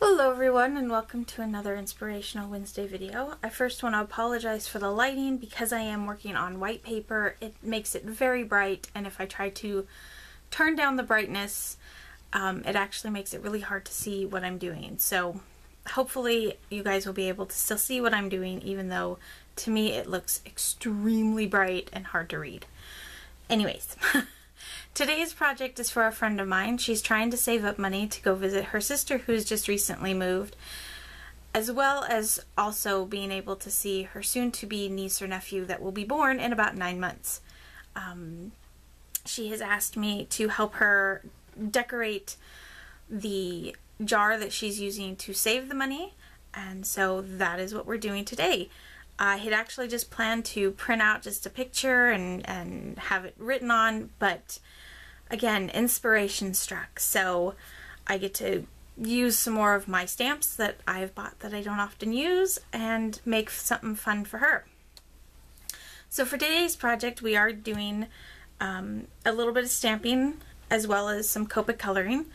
Hello everyone and welcome to another Inspirational Wednesday video. I first want to apologize for the lighting because I am working on white paper. It makes it very bright, and if I try to turn down the brightness, it actually makes it really hard to see what I'm doing. So hopefully you guys will be able to still see what I'm doing, even though to me it looks extremely bright and hard to read. Anyways. Today's project is for a friend of mine. She's trying to save up money to go visit her sister who's just recently moved, as well as also being able to see her soon-to-be niece or nephew that will be born in about 9 months. She has asked me to help her decorate the jar that she's using to save the money, and so that is what we're doing today. I had actually just planned to print out just a picture and have it written on, but again, inspiration struck, so I get to use some more of my stamps that I've bought that I don't often use and make something fun for her. So for today's project, we are doing a little bit of stamping as well as some Copic coloring.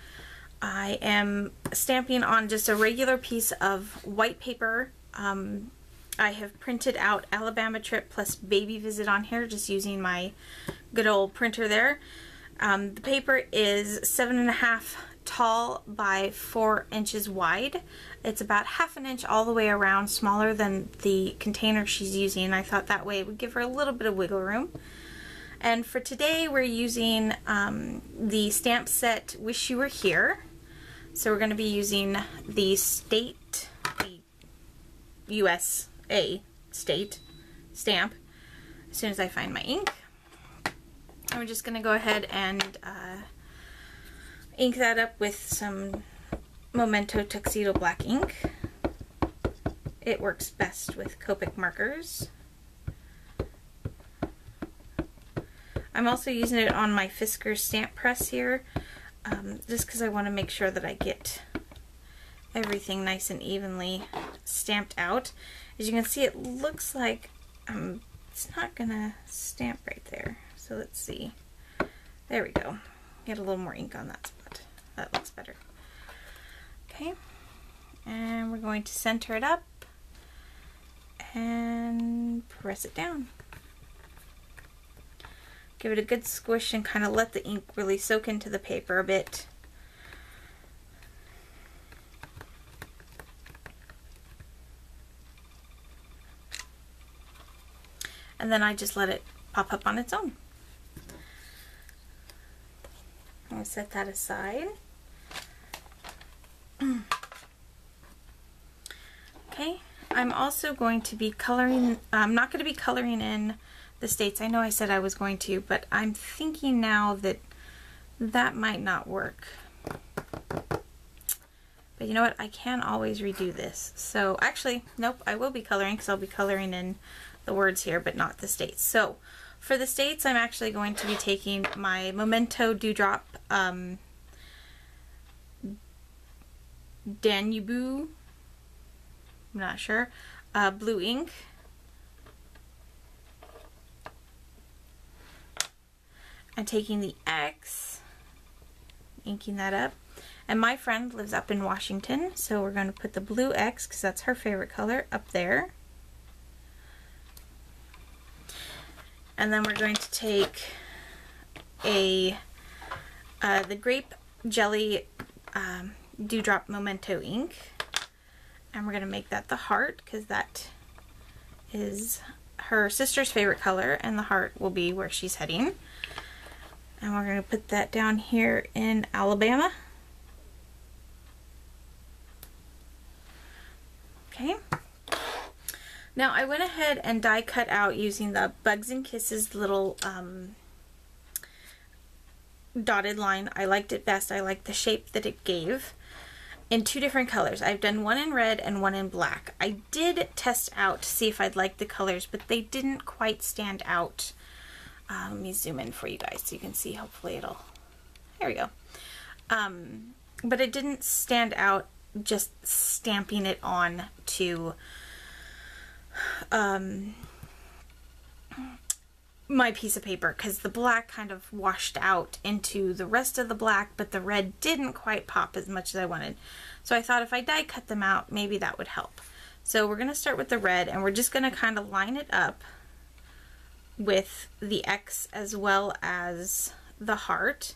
I am stamping on just a regular piece of white paper. I have printed out Alabama Trip plus Baby Visit on here, just using my good old printer there. The paper is 7.5 tall by 4 inches wide. It's about ½ an inch all the way around, smaller than the container she's using. I thought that way it would give her a little bit of wiggle room. And for today we're using the stamp set Wish You Were Here. So we're going to be using the USA state stamp as soon as I find my ink. And we're just going to go ahead and ink that up with some Memento Tuxedo black ink. It works best with Copic markers. I'm also using it on my Fisker stamp press here, just because I want to make sure that I get everything nice and evenly stamped out. As you can see, it looks like it's not gonna stamp right there. So let's see. There we go. Get a little more ink on that spot. That looks better. Okay. And we're going to center it up and press it down. Give it a good squish and kind of let the ink really soak into the paper a bit. And then I just let it pop up on its own. I'll set that aside. Okay, I'm also going to be coloring, I'm not going to be coloring in the states. I know I said I was going to, but I'm thinking now that that might not work. But you know what, I can always redo this. So actually, nope, I will be coloring because I'll be coloring in the words here, but not the states. So for the states, I'm actually going to be taking my Memento Dewdrop Danube, I'm not sure, blue ink. I'm taking the X, inking that up. And my friend lives up in Washington, so we're going to put the blue X, because that's her favorite color, up there. And then we're going to take the Grape Jelly Dewdrop Memento ink, and we're going to make that the heart, because that is her sister's favorite color, and the heart will be where she's heading. And we're going to put that down here in Alabama. Okay. Now I went ahead and die cut out using the Bugs and Kisses little dotted line. I liked it best. I liked the shape that it gave, in 2 different colors. I've done one in red and one in black. I did test out to see if I'd like the colors, but they didn't quite stand out. Let me zoom in for you guys so you can see. Hopefully it'll, there we go. But it didn't stand out just stamping it on to my piece of paper, because the black kind of washed out into the rest of the black, but the red didn't quite pop as much as I wanted. So I thought if I die cut them out, maybe that would help. So we're going to start with the red, and we're just going to kind of line it up with the X as well as the heart.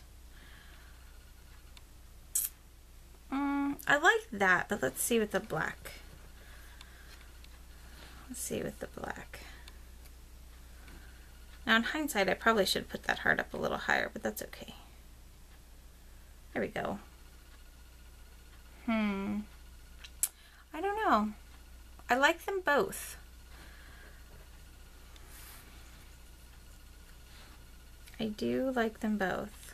I like that, but let's see with the black. Let's see with the black. Now in hindsight, I probably should put that heart up a little higher, but that's okay. There we go. I don't know. I like them both. I do like them both.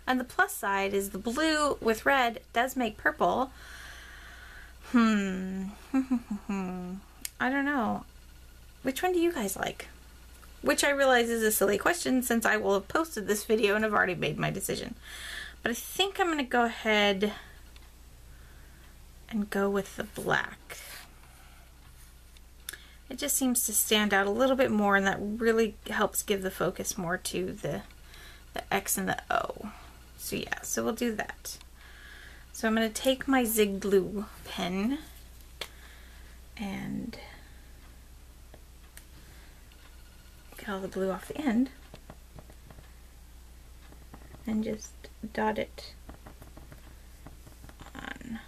And the plus side is the blue with red does make purple. I don't know. Which one do you guys like? Which I realize is a silly question since I will have posted this video and have already made my decision. But I think I'm going to go ahead and go with the black. It just seems to stand out a little bit more, and that really helps give the focus more to the X and the O. So yeah, so we'll do that. So I'm going to take my Zig Glue pen and get all the glue off the end and just dot it on.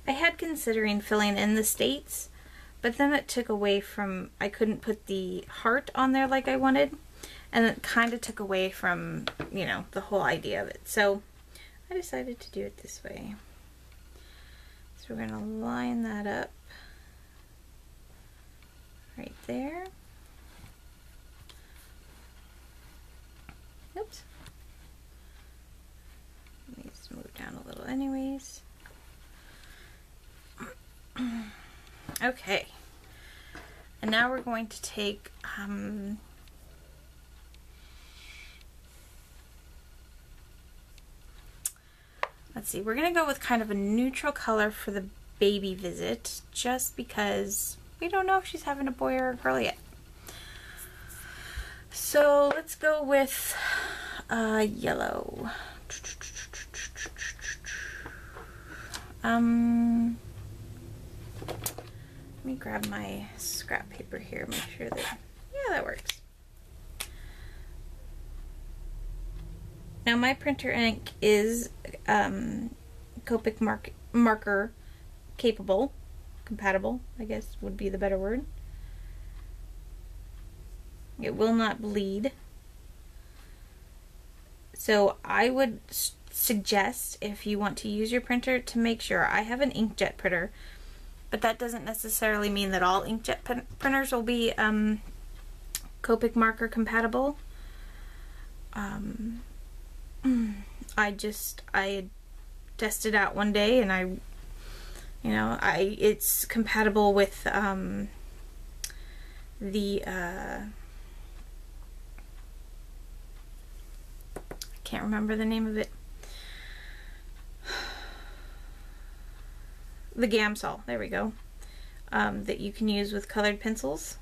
I had considering filling in the states, but then it took away from, I couldn't put the heart on there like I wanted, and it kind of took away from, you know, the whole idea of it. So I decided to do it this way. So we're going to line that up right there. Oops. It needs to move down a little anyways. Okay. And now we're going to take let's see, we're going to go with kind of a neutral color for the baby visit, just because we don't know if she's having a boy or a girl yet. So let's go with yellow. Let me grab my scrap paper here, make sure that, yeah, that works. Now my printer ink is Copic marker capable, compatible, I guess would be the better word. It will not bleed. So I would suggest, if you want to use your printer, to make sure. I have an inkjet printer, but that doesn't necessarily mean that all inkjet printers will be Copic marker compatible. I tested out one day, and it's compatible with the I can't remember the name of it. The Gamsol, there we go. That you can use with colored pencils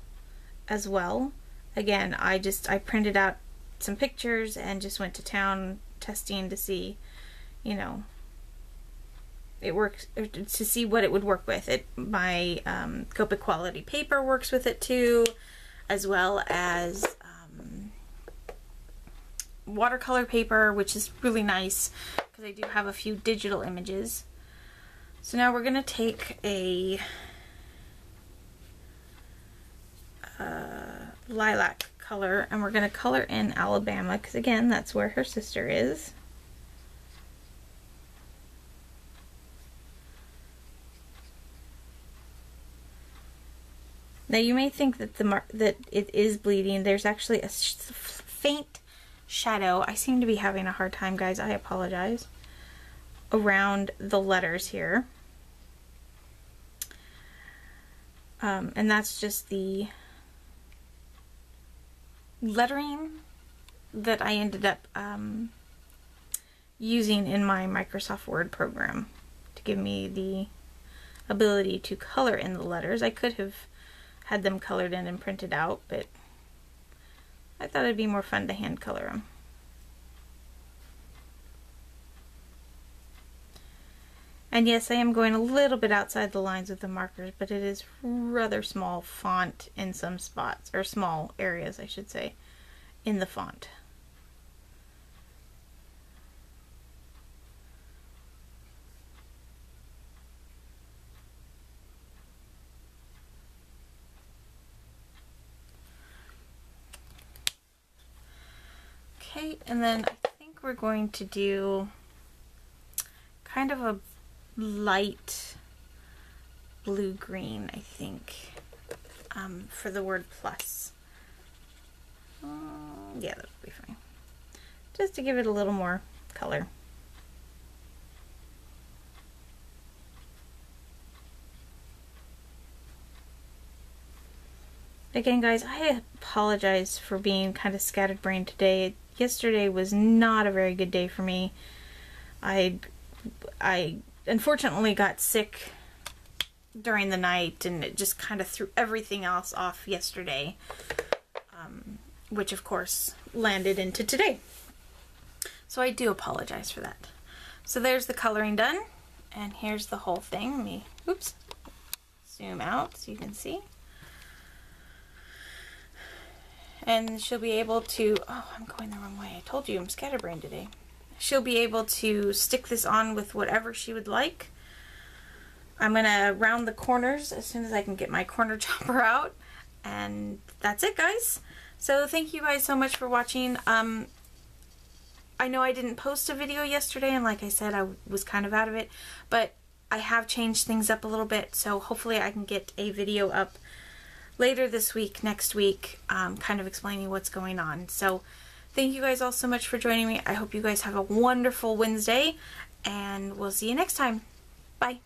as well. Again, I printed out some pictures and just went to town testing to see, you know, it works, to see what it would work with. My Copic quality paper works with it too, as well as watercolor paper, which is really nice because I do have a few digital images. So now we're going to take a lilac color, and we're going to color in Alabama, because again, that's where her sister is. Now you may think that that it is bleeding. There's actually a faint shadow. I seem to be having a hard time, guys. I apologize. Around the letters here. And that's just the lettering that I ended up using in my Microsoft Word program to give me the ability to color in the letters. I could have had them colored in and printed out, but I thought it'd be more fun to hand color them. And yes, I am going a little bit outside the lines with the markers, but it is rather small font in some spots, or small areas, I should say, in the font. Okay, and then I think we're going to do kind of a light blue-green, I think, for the word plus. Yeah, that'll be fine. Just to give it a little more color. Again, guys, I apologize for being kind of scatterbrained today. Yesterday was not a very good day for me. I unfortunately got sick during the night, and it just kind of threw everything else off yesterday, which of course landed into today. So I do apologize for that. So there's the coloring done, and here's the whole thing. Let me, oops, zoom out so you can see. And she'll be able to, oh, I'm going the wrong way. I told you I'm scatterbrained today. She'll be able to stick this on with whatever she would like. I'm gonna round the corners as soon as I can get my corner chopper out. And that's it, guys. So thank you guys so much for watching. I know I didn't post a video yesterday, and like I said, I was kind of out of it, but I have changed things up a little bit, so hopefully I can get a video up later this week, next week, kind of explaining what's going on. So thank you guys all so much for joining me. I hope you guys have a wonderful Wednesday, and we'll see you next time. Bye.